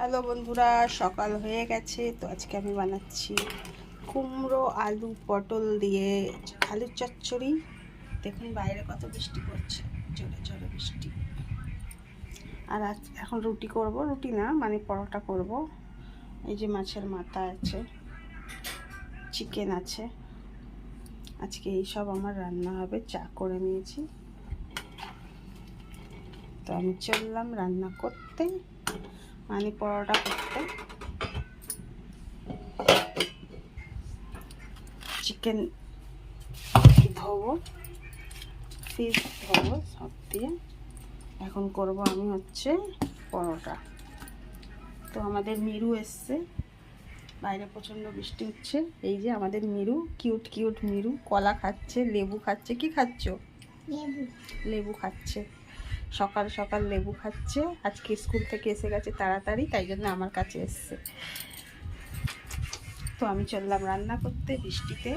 Hello বন্ধুরা, সকাল হয়ে গেছে। তো আজকে আমি বানাচ্ছি কুমড়ো আলু পটল দিয়ে আলুর চচ্চড়ি। দেখুন বাইরে কত বৃষ্টি পড়ছে, জোরে জোরে বৃষ্টি। আর এখন রুটি করব, রুটি না মানে পরোটা করব। এই যে মাছের মাথা আছে, চিকেন আছে, আজকে এইসব আমার রান্না হবে। চা করে নিয়েছি, তো আমি চললাম রান্না করতে, মানে পরোটা করতে। চিকেন ধোবো, ফিশ ধোবো, সব দিয়ে এখন করব আমি হচ্ছে পরোটা। তো আমাদের মিরু এসছে, বাইরে প্রচণ্ড বৃষ্টি হচ্ছে। এই যে আমাদের মিরু, কিউট কিউট মিরু, কলা খাচ্ছে, লেবু খাচ্ছে। কি খাচ্ছ? লেবু। লেবু খাচ্ছে, সকাল সকাল লেবু খাচ্ছে। আজকে স্কুল থেকে এসে গেছে তাড়াতাড়ি, তাই জন্য আমার কাছে এসছে। তো আমি চললাম রান্না করতে বৃষ্টিতে।